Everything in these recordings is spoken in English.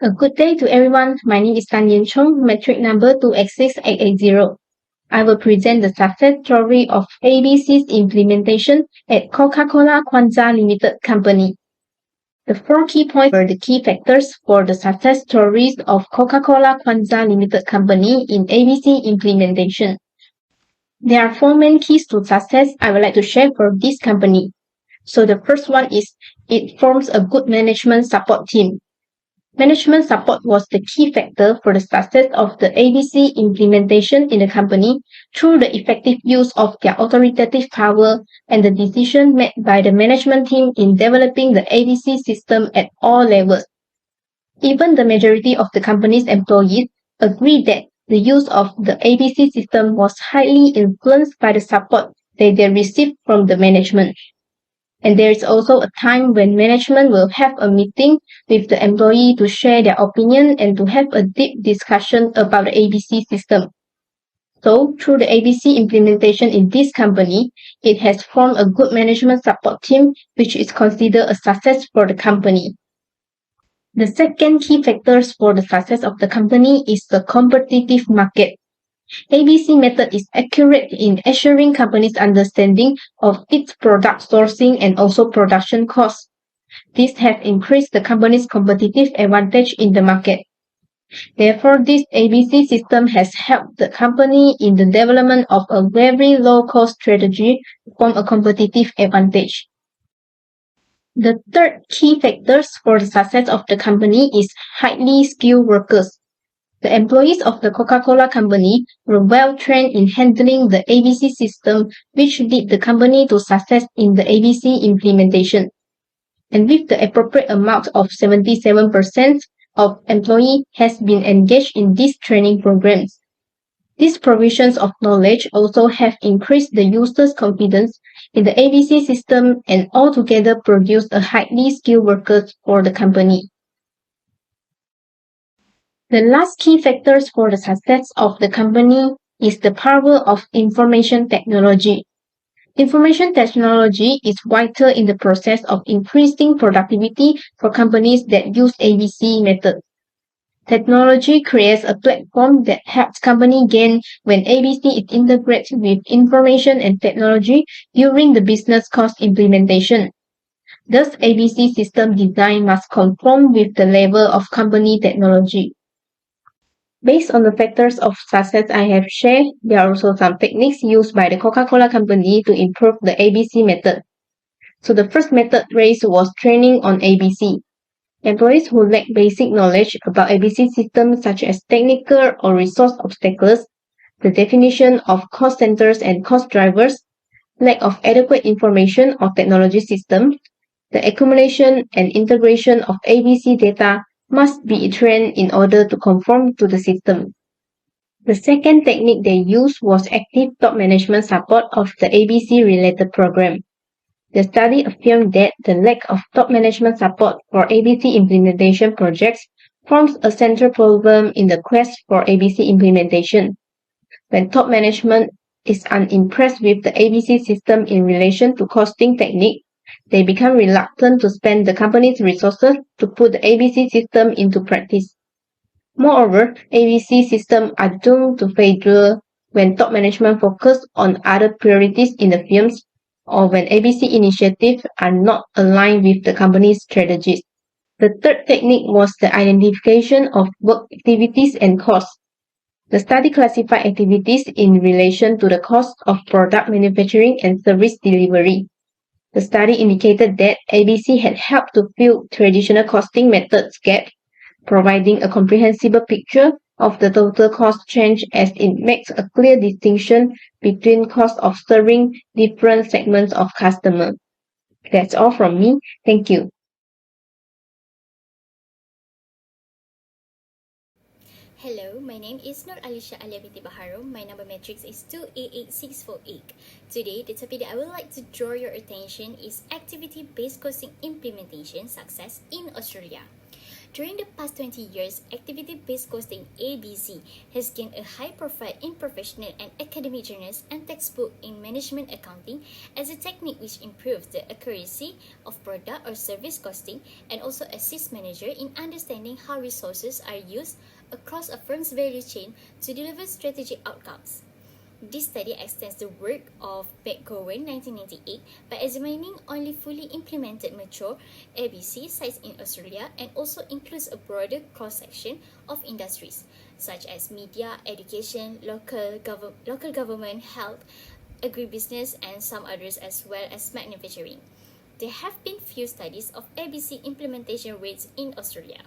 A good day to everyone. My name is Tan Yen Chong, metric number 286880. I will present the success story of ABC's implementation at Coca-Cola Kwanza Limited Company. The four key points were the key factors for the success stories of Coca-Cola Kwanza Limited Company in ABC implementation. There are four main keys to success I would like to share for this company. So the first one is it forms a good management support team. Management support was the key factor for the success of the ABC implementation in the company through the effective use of their authoritative power and the decision made by the management team in developing the ABC system at all levels. Even the majority of the company's employees agree that the use of the ABC system was highly influenced by the support that they received from the management. And there is also a time when management will have a meeting with the employee to share their opinion and to have a deep discussion about the ABC system. So, through the ABC implementation in this company, it has formed a good management support team, which is considered a success for the company. The second key factors for the success of the company is the competitive market. ABC method is accurate in assuring companies' understanding of its product sourcing and also production costs. This has increased the company's competitive advantage in the market. Therefore, this ABC system has helped the company in the development of a very low-cost strategy to form a competitive advantage. The third key factors for the success of the company is highly skilled workers. The employees of the Coca-Cola Company were well trained in handling the ABC system, which led the company to success in the ABC implementation. And with the appropriate amount of 77% of employee has been engaged in these training programs. These provisions of knowledge also have increased the users' confidence in the ABC system and altogether produced a highly skilled workers for the company. The last key factors for the success of the company is the power of information technology. Information technology is vital in the process of increasing productivity for companies that use ABC method. Technology creates a platform that helps company gain when ABC is integrated with information and technology during the business cost implementation. Thus, ABC system design must conform with the level of company technology. Based on the factors of success I have shared, there are also some techniques used by the Coca-Cola Company to improve the ABC method. So the first method raised was training on ABC. Employees who lack basic knowledge about ABC systems such as technical or resource obstacles, the definition of cost centers and cost drivers, lack of adequate information of technology systems, the accumulation and integration of ABC data must be trained in order to conform to the system. The second technique they used was active top management support of the ABC related program. The study affirmed that the lack of top management support for ABC implementation projects forms a central problem in the quest for ABC implementation. When top management is unimpressed with the ABC system in relation to costing technique, they become reluctant to spend the company's resources to put the ABC system into practice. Moreover, ABC systems are doomed to failure when top management focus on other priorities in the firms or when ABC initiatives are not aligned with the company's strategies. The third technique was the identification of work activities and costs. The study classified activities in relation to the cost of product manufacturing and service delivery. The study indicated that ABC had helped to fill traditional costing methods gap, providing a comprehensible picture of the total cost change as it makes a clear distinction between cost of serving different segments of customers. That's all from me. Thank you. Hello, my name is Nur Alisha Alia Binti Baharum. My number matrix is 288648. Today, the topic that I would like to draw your attention is activity-based costing implementation success in Australia. During the past 20 years, activity-based costing (ABC) has gained a high profile in professional and academic journals and textbooks in management accounting as a technique which improves the accuracy of product or service costing and also assists manager in understanding how resources are used across a firm's value chain to deliver strategic outcomes. This study extends the work of BKAM2013 by examining only fully implemented mature ABC sites in Australia and also includes a broader cross-section of industries such as media, education, local government, health, agribusiness, and some others as well as manufacturing. There have been few studies of ABC implementation rates in Australia.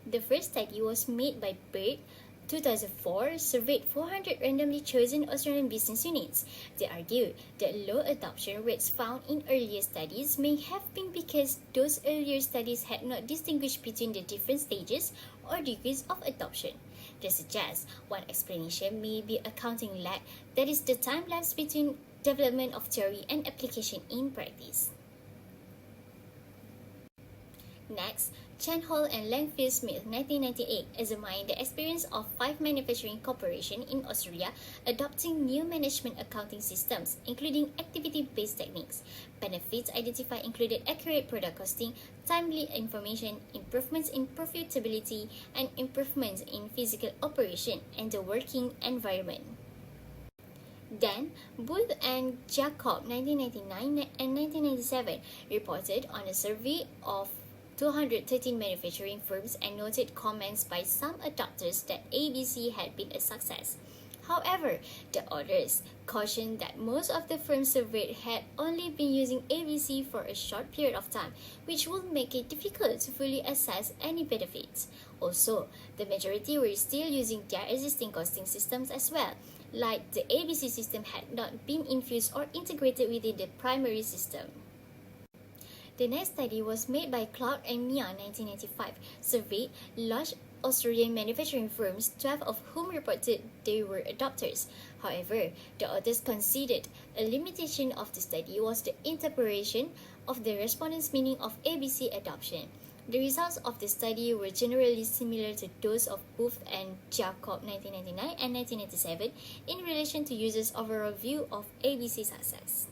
The first study was made by Bird 2004 surveyed 400 randomly chosen Australian business units. They argued that low adoption rates found in earlier studies may have been because those earlier studies had not distinguished between the different stages or degrees of adoption. They suggest one explanation may be accounting lag, that is, the time lapse between development of theory and application in practice. Next, Chen Hall and Langfield Smith 1998 examined the experience of 5 manufacturing corporations in Australia adopting new management accounting systems, including activity-based techniques. Benefits identified included accurate product costing, timely information, improvements in profitability, and improvements in physical operation and the working environment. Then, Booth and Jacob 1999 and 1997 reported on a survey of 213 manufacturing firms and noted comments by some adopters that ABC had been a success. However, the authors cautioned that most of the firms surveyed had only been using ABC for a short period of time, which would make it difficult to fully assess any benefits. Also, the majority were still using their existing costing systems as well, like the ABC system had not been infused or integrated within the primary system. The next study was made by Clark and Mia 1995, surveyed large Australian manufacturing firms, 12 of whom reported they were adopters. However, the authors considered a limitation of the study was the interpretation of the respondents' meaning of ABC adoption. The results of the study were generally similar to those of Booth and Jacob 1999 and 1997 in relation to users' overall view of ABC success.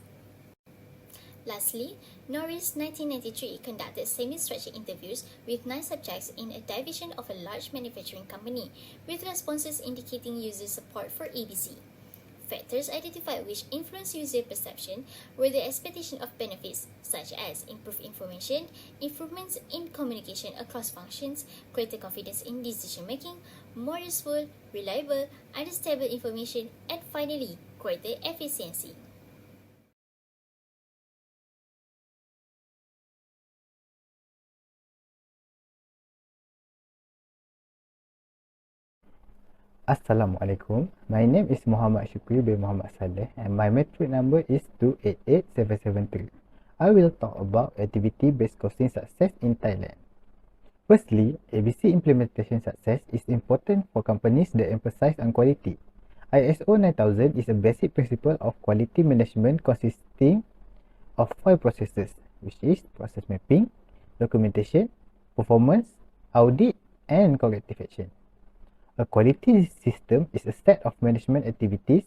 Lastly, Norris 1993 conducted semi-structured interviews with 9 subjects in a division of a large manufacturing company, with responses indicating user support for ABC. Factors identified which influenced user perception were the expectation of benefits such as improved information, improvements in communication across functions, greater confidence in decision-making, more useful, reliable, understandable information, and finally, greater efficiency. Assalamualaikum. My name is Muhammad Shukri bin Muhammad Saleh and my metric number is 288773. I will talk about activity-based costing success in Thailand. Firstly, ABC implementation success is important for companies that emphasize on quality. ISO 9000 is a basic principle of quality management consisting of 5 processes, which is process mapping, documentation, performance, audit, and corrective action. A quality system is a set of management activities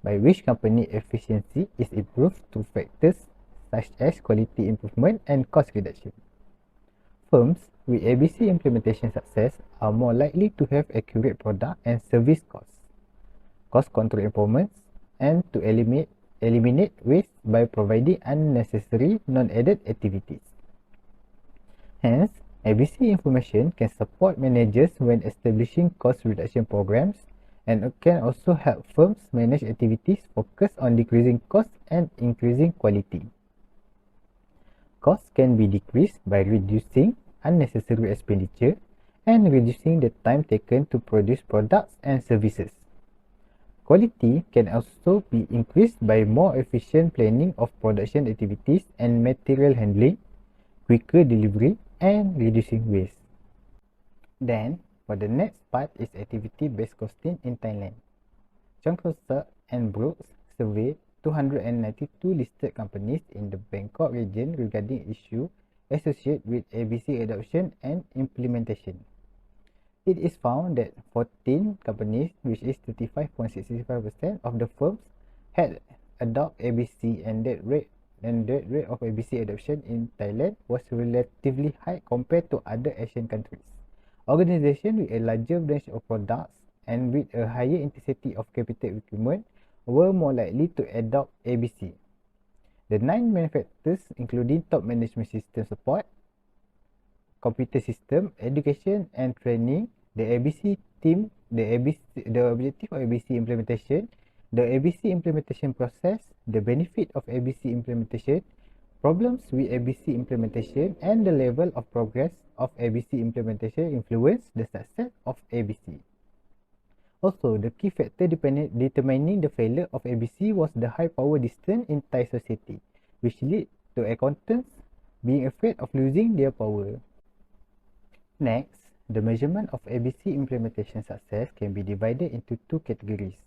by which company efficiency is improved through factors such as quality improvement and cost reduction. Firms with ABC implementation success are more likely to have accurate product and service costs, cost control improvements, and to eliminate waste by providing unnecessary non-added activities. Hence, ABC information can support managers when establishing cost reduction programs and can also help firms manage activities focused on decreasing costs and increasing quality. Costs can be decreased by reducing unnecessary expenditure and reducing the time taken to produce products and services. Quality can also be increased by more efficient planning of production activities and material handling, quicker delivery, and reducing waste. Then, for the next part is activity-based costing in Thailand. Chongkosuk and Brooks surveyed 292 listed companies in the Bangkok region regarding issue associated with ABC adoption and implementation. It is found that 14 companies, which is 35.65% of the firms, had adopted ABC, and that rate of ABC adoption in Thailand was relatively high compared to other Asian countries. Organizations with a larger range of products and with a higher intensity of capital requirement were more likely to adopt ABC. The 9 manufacturers, including top management system support, computer system, education and training, the ABC team, the objective of ABC implementation, the ABC implementation process, the benefit of ABC implementation, problems with ABC implementation, and the level of progress of ABC implementation influence the success of ABC. Also, the key factor determining the failure of ABC was the high power distance in Thai society, which led to accountants being afraid of losing their power. Next, the measurement of ABC implementation success can be divided into two categories.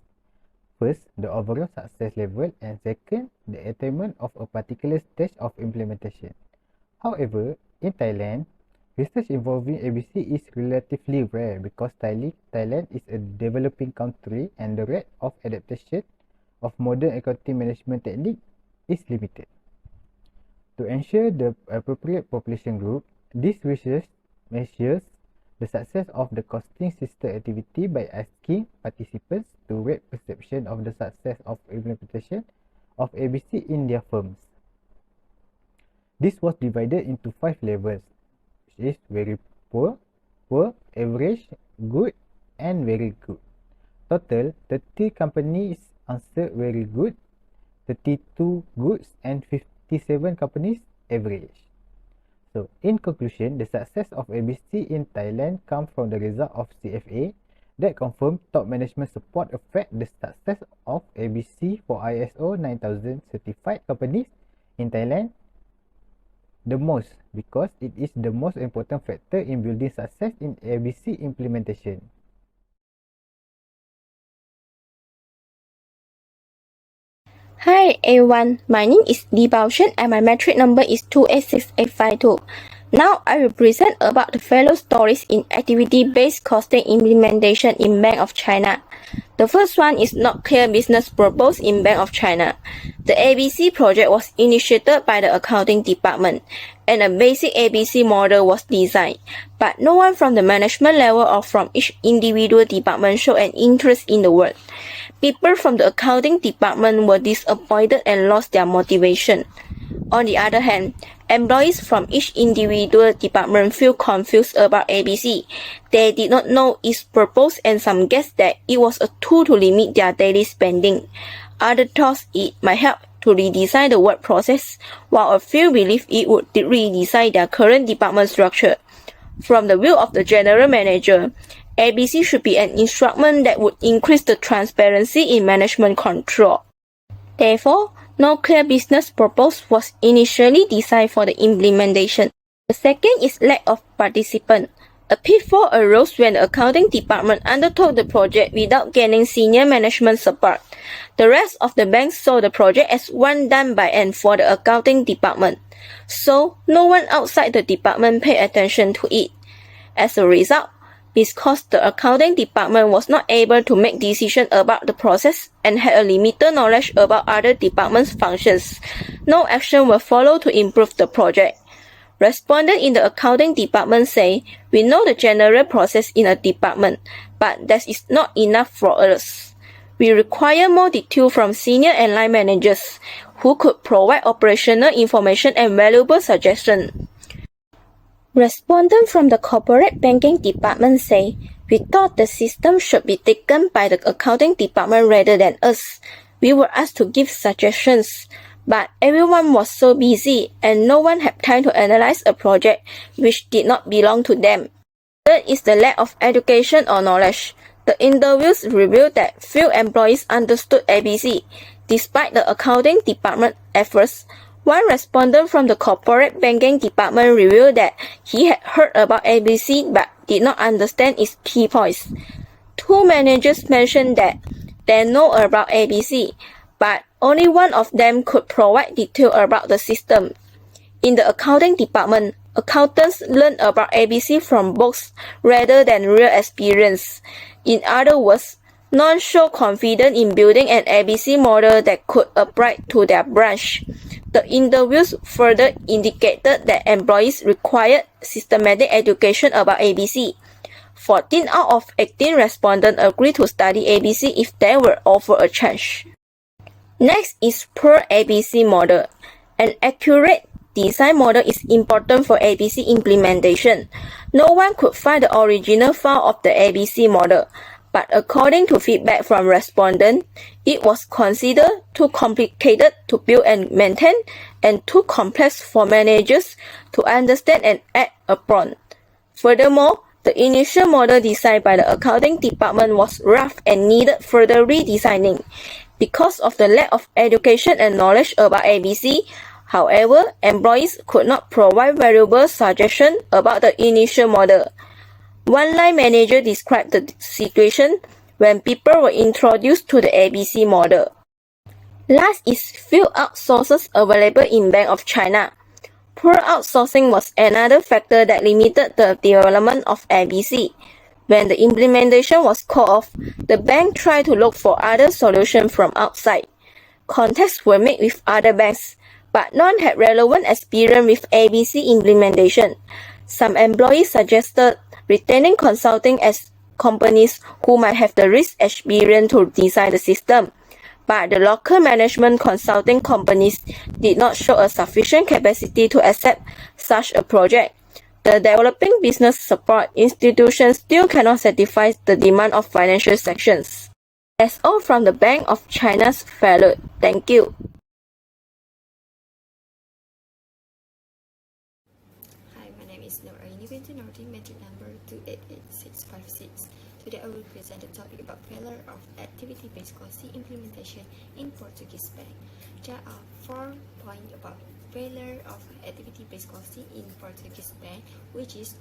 First, the overall success level, and second, the attainment of a particular stage of implementation. However, in Thailand, research involving ABC is relatively rare because Thailand is a developing country and the rate of adaptation of modern accounting management technique is limited. To ensure the appropriate population group, this research measures the success of the costing system activity by asking participants to rate perception of the success of implementation of ABC in their firms. This was divided into 5 levels, which is very poor, average, good, and very good. Total, 30 companies answered very good, 32 goods, and 57 companies average. So, in conclusion, the success of ABC in Thailand comes from the result of CFA that confirmed top management support affect the success of ABC for ISO 9000 certified companies in Thailand the most, because it is the most important factor in building success in ABC implementation. Hi everyone, my name is Lee Baoshen and my metric number is 286852. Now I will present about the failure stories in activity-based costing implementation in Bank of China. The first one is not clear business purpose in Bank of China. The ABC project was initiated by the accounting department and a basic ABC model was designed, but no one from the management level or from each individual department showed an interest in the work. People from the accounting department were disappointed and lost their motivation. On the other hand, employees from each individual department feel confused about ABC. They did not know its purpose and some guessed that it was a tool to limit their daily spending. Others thought it might help to redesign the work process, while a few believed it would redesign their current department structure. From the view of the general manager, ABC should be an instrument that would increase the transparency in management control. Therefore, no clear business purpose was initially designed for the implementation. The second is lack of participant. A pitfall arose when the accounting department undertook the project without gaining senior management support. The rest of the bank saw the project as one done by and for the accounting department, so no one outside the department paid attention to it. As a result, because the accounting department was not able to make decisions about the process and had a limited knowledge about other departments' functions, no action was followed to improve the project. Respondents in the accounting department say, "We know the general process in a department, but that is not enough for us. We require more detail from senior and line managers who could provide operational information and valuable suggestions." Respondents from the corporate banking department say, "We thought the system should be taken by the accounting department rather than us. We were asked to give suggestions, but everyone was so busy and no one had time to analyze a project which did not belong to them." Third is the lack of education or knowledge. The interviews revealed that few employees understood ABC, despite the accounting department efforts. One respondent from the corporate banking department revealed that he had heard about ABC but did not understand its key points. Two managers mentioned that they know about ABC, but only one of them could provide detail about the system. In the accounting department, accountants learn about ABC from books rather than real experience. In other words, none show confidence in building an ABC model that could apply to their branch. The interviews further indicated that employees required systematic education about ABC. 14 out of 18 respondents agreed to study ABC if they were offered a chance. Next is per ABC model. An accurate design model is important for ABC implementation. No one could find the original file of the ABC model, but according to feedback from respondents, it was considered too complicated to build and maintain and too complex for managers to understand and act upon. Furthermore, the initial model designed by the accounting department was rough and needed further redesigning. Because of the lack of education and knowledge about ABC, however, employees could not provide valuable suggestions about the initial model. One line manager described the situation when people were introduced to the ABC model. Last is few outsources available in Bank of China. Poor outsourcing was another factor that limited the development of ABC. When the implementation was called off, the bank tried to look for other solutions from outside. Contacts were made with other banks, but none had relevant experience with ABC implementation. Some employees suggested retaining consulting as companies who might have the risk experience to design the system, but the local management consulting companies did not show a sufficient capacity to accept such a project. The developing business support institutions still cannot satisfy the demand of financial sections. That's all from the Bank of China's fellow. Thank you. Hi, my name is Norhayati, Binti, metric number 288656. Today I will present the topic about failure of activity-based costing implementation in Portuguese bank. There are 4 points about failure of activity-based costing in Portuguese bank, which is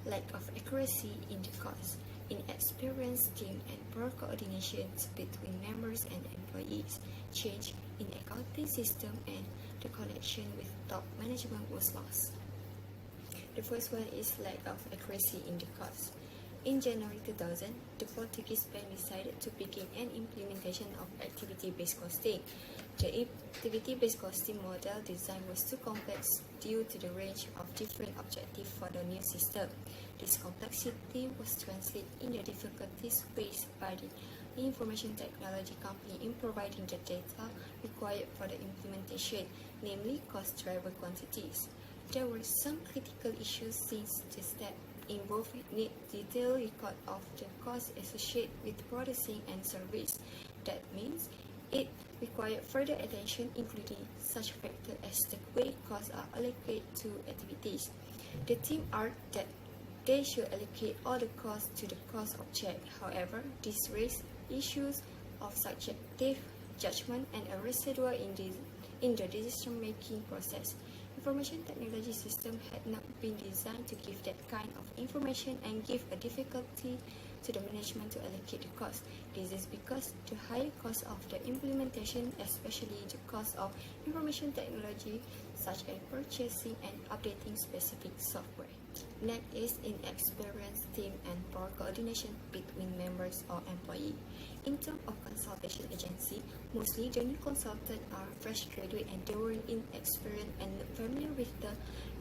lack of accuracy in the cost, inexperienced team and poor coordination between members and employees, change in accounting system, and the connection with top management was lost. The first one is lack of accuracy in the cost. In January 2000, the Portuguese bank decided to begin an implementation of activity-based costing. The activity-based costing model design was too complex due to the range of different objectives for the new system. This complexity was translated in the difficulties faced by the information technology company in providing the data required for the implementation, namely cost driver quantities. There were some critical issues since the step involved need detailed record of the costs associated with processing and service. That means it required further attention, including such factors as the way costs are allocated to activities. The team argued that they should allocate all the costs to the cost object. However, this raised issues of subjective judgment and a residue in the decision-making process. Information technology system had not been designed to give that kind of information and give a difficulty to the management to allocate the cost. This is because the higher cost of the implementation, especially the cost of information technology, such as purchasing and updating specific software. Next is inexperienced team and poor coordination between members or employees. In terms of consultation agency, mostly the new consultants are fresh graduates and they were inexperienced and not familiar with the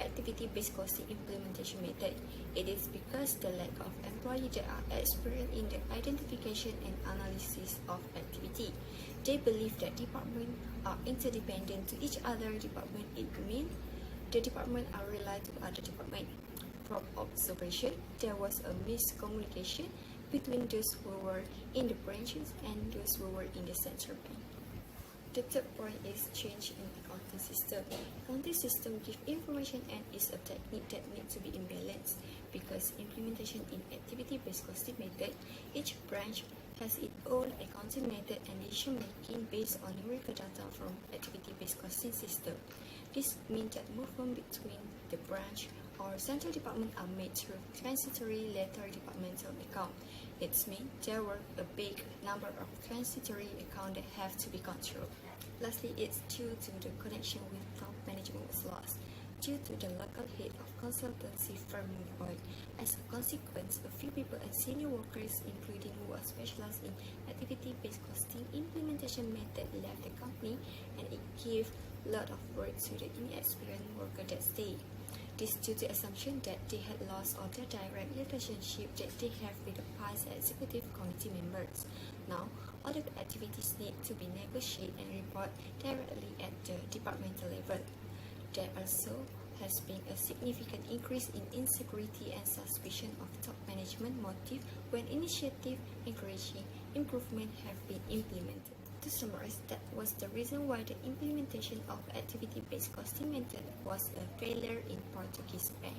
activity-based costing implementation method. It is because the lack of employees that are experienced in the identification and analysis of activity. They believe that departments are interdependent to each other department. It means the department are relied to other departments. From observation, there was a miscommunication between those who were in the branches and those who were in the central bank. The third point is change in accounting system. Accounting system gives information and is a technique that needs to be in balance. Because implementation in activity-based costing method, each branch has its own accounting method and decision making based on numerical data from activity-based costing system. This means that movement between the branch or central department are made through transitory later departmental account. It means there were a big number of transitory accounts that have to be controlled. Lastly, it's due to the connection with top management was lost. due to the local head of consultancy firm moved on. As a consequence, a few people and senior workers, including who are specialized in activity-based costing implementation method, left the company, and it gave a lot of work to the inexperienced worker that stayed. This due to the assumption that they had lost all their direct relationship that they have with the past executive committee members. Now, all the activities need to be negotiated and reported directly at the departmental level. There also has been a significant increase in insecurity and suspicion of top management motive when initiatives encouraging improvement have been implemented. To summarize, that was the reason why the implementation of activity-based costing method was a failure in Portuguese bank.